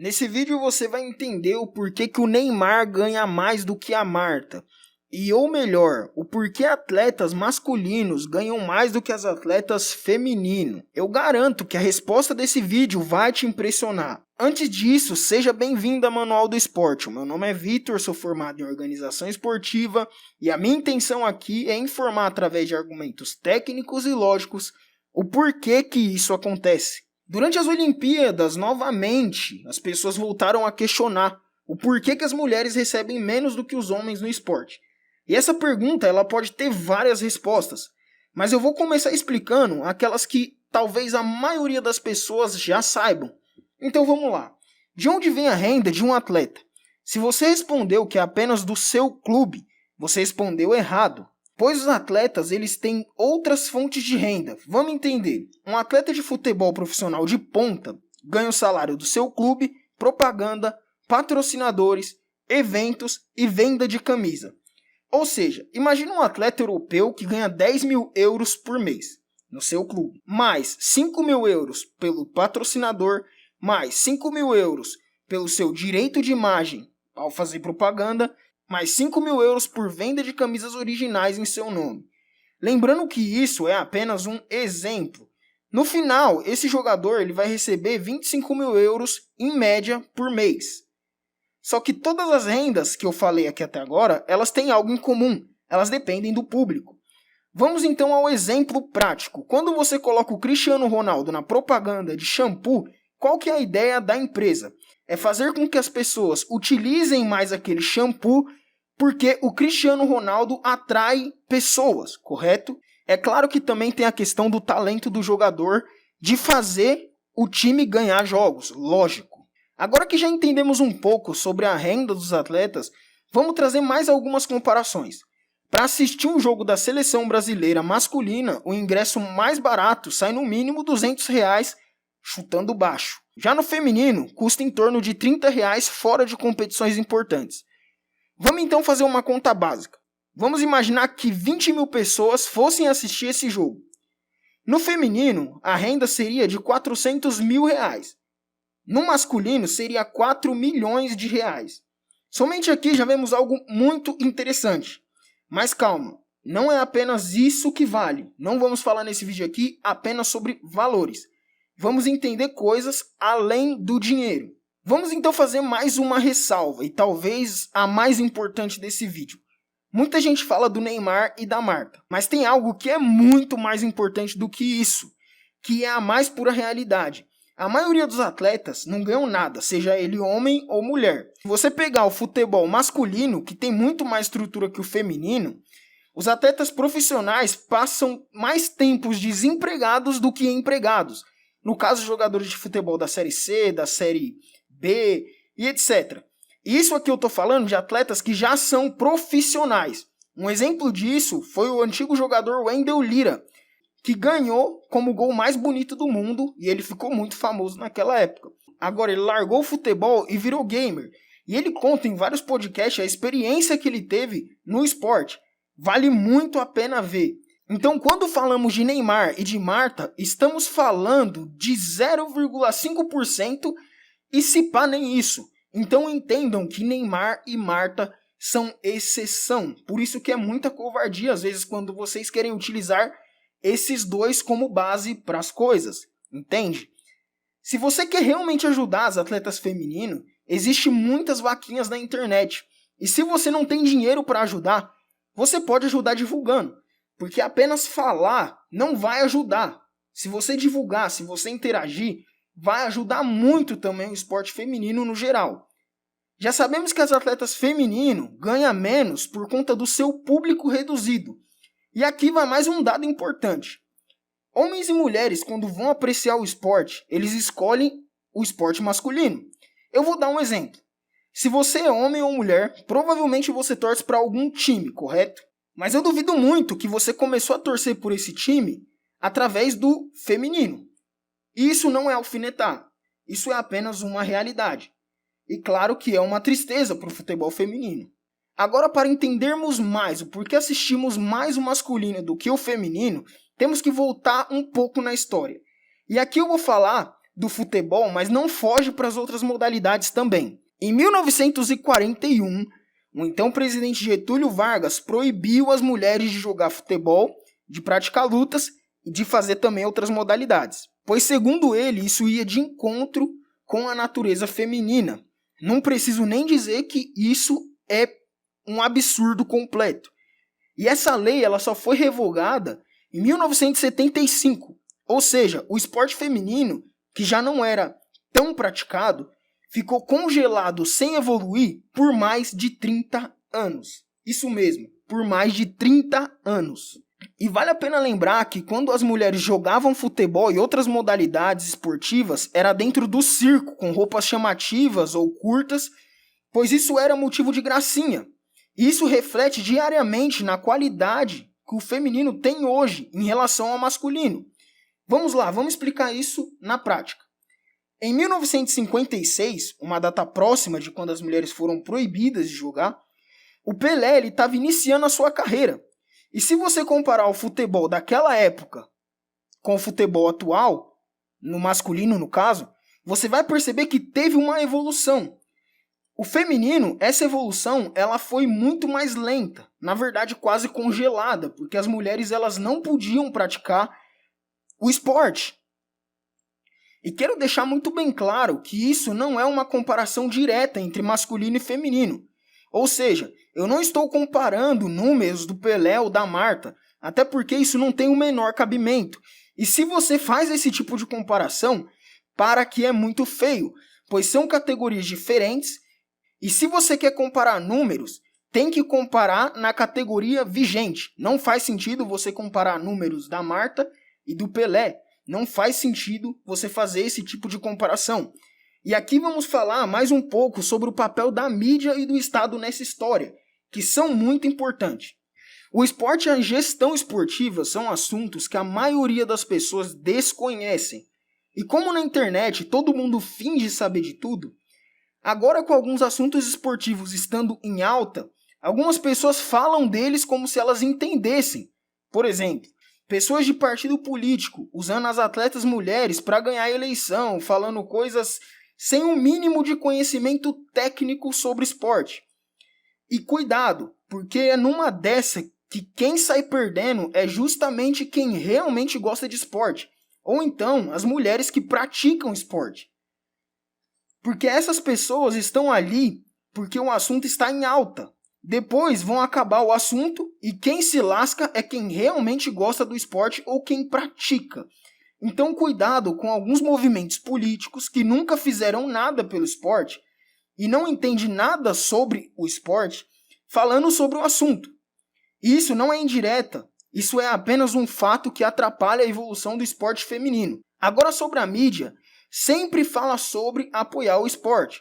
Nesse vídeo você vai entender o porquê que o Neymar ganha mais do que a Marta. E ou melhor, o porquê atletas masculinos ganham mais do que as atletas femininos. Eu garanto que a resposta desse vídeo vai te impressionar. Antes disso, seja bem-vindo a Manual do Esporte. O meu nome é Vitor, sou formado em organização esportiva e a minha intenção aqui é informar através de argumentos técnicos e lógicos o porquê que isso acontece. Durante as Olimpíadas, novamente, as pessoas voltaram a questionar o porquê que as mulheres recebem menos do que os homens no esporte. E essa pergunta ela pode ter várias respostas, mas eu vou começar explicando aquelas que talvez a maioria das pessoas já saibam. Então vamos lá. De onde vem a renda de um atleta? Se você respondeu que é apenas do seu clube, você respondeu errado. Pois os atletas eles têm outras fontes de renda. Vamos entender. Um atleta de futebol profissional de ponta ganha o salário do seu clube, propaganda, patrocinadores, eventos e venda de camisa. Ou seja, imagine um atleta europeu que ganha 10 mil euros por mês no seu clube, mais 5 mil euros pelo patrocinador, mais 5 mil euros pelo seu direito de imagem ao fazer propaganda, mais 5 mil euros por venda de camisas originais em seu nome. Lembrando que isso é apenas um exemplo. No final, esse jogador ele vai receber 25 mil euros em média por mês. Só que todas as rendas que eu falei aqui até agora, elas têm algo em comum. Elas dependem do público. Vamos então ao exemplo prático. Quando você coloca o Cristiano Ronaldo na propaganda de shampoo, qual que é a ideia da empresa? É fazer com que as pessoas utilizem mais aquele shampoo porque o Cristiano Ronaldo atrai pessoas, correto? É claro que também tem a questão do talento do jogador de fazer o time ganhar jogos, lógico. Agora que já entendemos um pouco sobre a renda dos atletas, vamos trazer mais algumas comparações. Para assistir um jogo da seleção brasileira masculina, o ingresso mais barato sai no mínimo R$200, chutando baixo. Já no feminino, custa em torno de R$30 fora de competições importantes. Vamos então fazer uma conta básica. Vamos imaginar que 20 mil pessoas fossem assistir esse jogo. No feminino, a renda seria de R$400 mil. No masculino, seria 4 milhões de reais. Somente aqui já vemos algo muito interessante. Mas calma, não é apenas isso que vale. Não vamos falar nesse vídeo aqui apenas sobre valores. Vamos entender coisas além do dinheiro. Vamos então fazer mais uma ressalva, e talvez a mais importante desse vídeo. Muita gente fala do Neymar e da Marta, mas tem algo que é muito mais importante do que isso, que é a mais pura realidade. A maioria dos atletas não ganham nada, seja ele homem ou mulher. Se você pegar o futebol masculino, que tem muito mais estrutura que o feminino, os atletas profissionais passam mais tempos desempregados do que empregados. No caso, jogadores de futebol da Série C, da Série B e etc. Isso aqui eu estou falando de atletas que já são profissionais. Um exemplo disso foi o antigo jogador Wendel Lira, que ganhou como o gol mais bonito do mundo e ele ficou muito famoso naquela época. Agora ele largou o futebol e virou gamer. E ele conta em vários podcasts a experiência que ele teve no esporte. Vale muito a pena ver. Então quando falamos de Neymar e de Marta, estamos falando de 0,5% e se pá nem isso. Então entendam que Neymar e Marta são exceção. Por isso que é muita covardia às vezes quando vocês querem utilizar esses dois como base para as coisas, entende? Se você quer realmente ajudar as atletas femininas, existem muitas vaquinhas na internet. E se você não tem dinheiro para ajudar, você pode ajudar divulgando. Porque apenas falar não vai ajudar. Se você divulgar, se você interagir, vai ajudar muito também o esporte feminino no geral. Já sabemos que as atletas femininas ganham menos por conta do seu público reduzido. E aqui vai mais um dado importante. Homens e mulheres, quando vão apreciar o esporte, eles escolhem o esporte masculino. Eu vou dar um exemplo. Se você é homem ou mulher, provavelmente você torce para algum time, correto? Mas eu duvido muito que você começou a torcer por esse time através do feminino. Isso não é alfinetar. Isso é apenas uma realidade. E claro que é uma tristeza para o futebol feminino. Agora, para entendermos mais o porquê assistimos mais o masculino do que o feminino, temos que voltar um pouco na história. E aqui eu vou falar do futebol, mas não foge para as outras modalidades também. Em 1941, o então presidente Getúlio Vargas proibiu as mulheres de jogar futebol, de praticar lutas e de fazer também outras modalidades. Pois, segundo ele, isso ia de encontro com a natureza feminina. Não preciso nem dizer que isso é um absurdo completo. E essa lei ela só foi revogada em 1975. Ou seja, o esporte feminino, que já não era tão praticado, ficou congelado sem evoluir por mais de 30 anos. Isso mesmo, por mais de 30 anos. E vale a pena lembrar que quando as mulheres jogavam futebol e outras modalidades esportivas, era dentro do circo, com roupas chamativas ou curtas, pois isso era motivo de gracinha. E isso reflete diariamente na qualidade que o feminino tem hoje em relação ao masculino. Vamos lá, vamos explicar isso na prática. Em 1956, uma data próxima de quando as mulheres foram proibidas de jogar, o Pelé estava iniciando a sua carreira. E se você comparar o futebol daquela época com o futebol atual, no masculino no caso, você vai perceber que teve uma evolução. O feminino, essa evolução, ela foi muito mais lenta, na verdade quase congelada, porque as mulheres elas não podiam praticar o esporte. E quero deixar muito bem claro que isso não é uma comparação direta entre masculino e feminino. Ou seja, eu não estou comparando números do Pelé ou da Marta, até porque isso não tem o menor cabimento. E se você faz esse tipo de comparação, para que é muito feio, pois são categorias diferentes, e se você quer comparar números, tem que comparar na categoria vigente. Não faz sentido você comparar números da Marta e do Pelé. Não faz sentido você fazer esse tipo de comparação. E aqui vamos falar mais um pouco sobre o papel da mídia e do Estado nessa história, que são muito importantes. O esporte e a gestão esportiva são assuntos que a maioria das pessoas desconhecem. E como na internet todo mundo finge saber de tudo, agora com alguns assuntos esportivos estando em alta, algumas pessoas falam deles como se elas entendessem. Por exemplo, pessoas de partido político usando as atletas mulheres para ganhar a eleição, falando coisas sem um mínimo de conhecimento técnico sobre esporte. E cuidado, porque é numa dessa que quem sai perdendo é justamente quem realmente gosta de esporte, ou então as mulheres que praticam esporte. Porque essas pessoas estão ali porque o assunto está em alta. Depois vão acabar o assunto e quem se lasca é quem realmente gosta do esporte ou quem pratica. Então cuidado com alguns movimentos políticos que nunca fizeram nada pelo esporte e não entendem nada sobre o esporte falando sobre o assunto. E isso não é indireta, isso é apenas um fato que atrapalha a evolução do esporte feminino. Agora sobre a mídia, sempre fala sobre apoiar o esporte.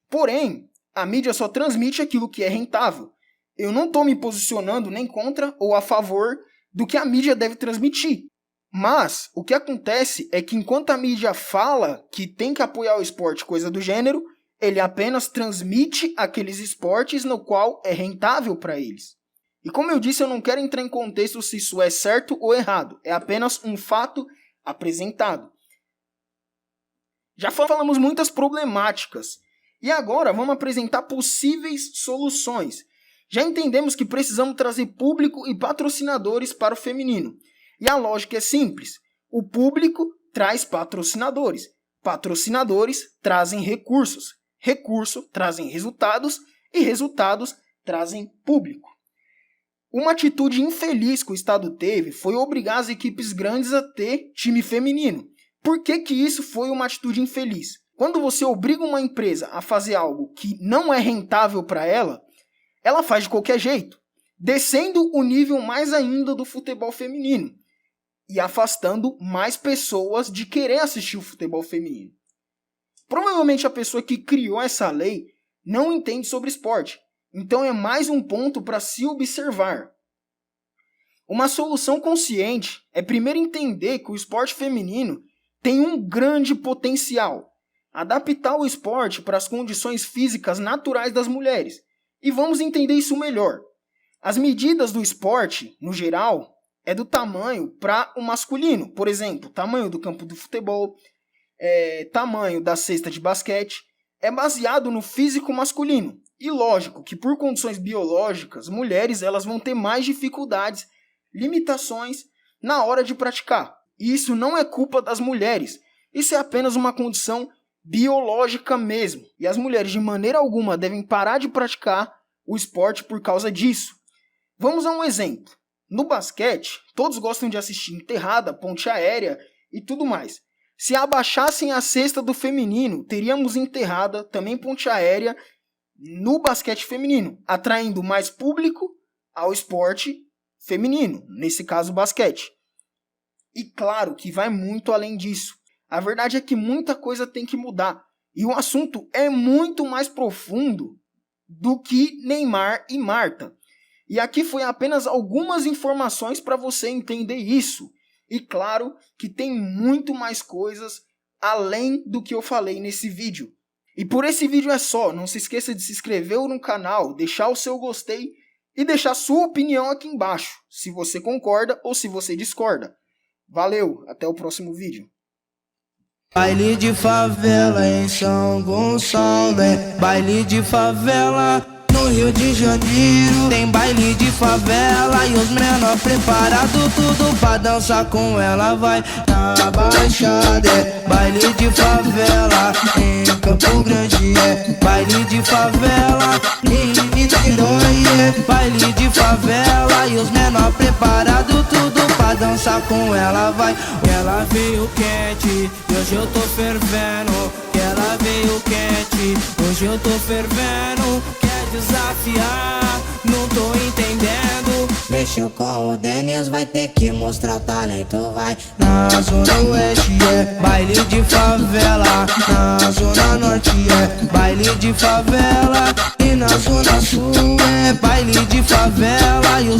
Porém, a mídia só transmite aquilo que é rentável. Eu não estou me posicionando nem contra ou a favor do que a mídia deve transmitir. Mas o que acontece é que enquanto a mídia fala que tem que apoiar o esporte, coisa do gênero, ele apenas transmite aqueles esportes no qual é rentável para eles. E como eu disse, eu não quero entrar em contexto se isso é certo ou errado. É apenas um fato apresentado. Já falamos muitas problemáticas. E agora vamos apresentar possíveis soluções. Já entendemos que precisamos trazer público e patrocinadores para o feminino. E a lógica é simples. O público traz patrocinadores. Patrocinadores trazem recursos. Recursos trazem resultados. E resultados trazem público. Uma atitude infeliz que o Estado teve foi obrigar as equipes grandes a ter time feminino. Por que isso foi uma atitude infeliz? Quando você obriga uma empresa a fazer algo que não é rentável para ela, ela faz de qualquer jeito, descendo o nível mais ainda do futebol feminino e afastando mais pessoas de querer assistir o futebol feminino. Provavelmente a pessoa que criou essa lei não entende sobre esporte, então é mais um ponto para se observar. Uma solução consciente é primeiro entender que o esporte feminino tem um grande potencial. Adaptar o esporte para as condições físicas naturais das mulheres. E vamos entender isso melhor. As medidas do esporte, no geral, é do tamanho para o masculino. Por exemplo, tamanho do campo do futebol, tamanho da cesta de basquete é baseado no físico masculino. E lógico que por condições biológicas, mulheres elas vão ter mais dificuldades, limitações na hora de praticar. E isso não é culpa das mulheres, isso é apenas uma condição biológica mesmo. E as mulheres de maneira alguma devem parar de praticar o esporte por causa disso. Vamos a um exemplo. No basquete, todos gostam de assistir enterrada, ponte aérea e tudo mais. Se abaixassem a cesta do feminino, teríamos enterrada, também ponte aérea, no basquete feminino, atraindo mais público ao esporte feminino, nesse caso basquete. E claro que vai muito além disso. A verdade é que muita coisa tem que mudar. E o assunto é muito mais profundo do que Neymar e Marta. E aqui foi apenas algumas informações para você entender isso. E claro que tem muito mais coisas além do que eu falei nesse vídeo. E por esse vídeo é só. Não se esqueça de se inscrever no canal, deixar o seu gostei e deixar sua opinião aqui embaixo, se você concorda ou se você discorda. Valeu, até o próximo vídeo. Baile de favela em São Gonçalo, baile de favela no Rio de Janeiro. Tem baile de favela e os menor preparado tudo pra dançar com ela. Vai na Baixada, baile de favela em Campo Grande, baile de favela em Niterói, baile de favela e os menor preparado tudo pra dançar com ela. Vai, ela veio quente e hoje eu tô fervendo. Ela veio quente, hoje eu tô fervendo. Quer desafiar, não tô entendendo. Mexeu com o Denis, vai ter que mostrar talento, vai. Na zona oeste baile de favela, na zona norte baile de favela, e na zona sul baile de favela.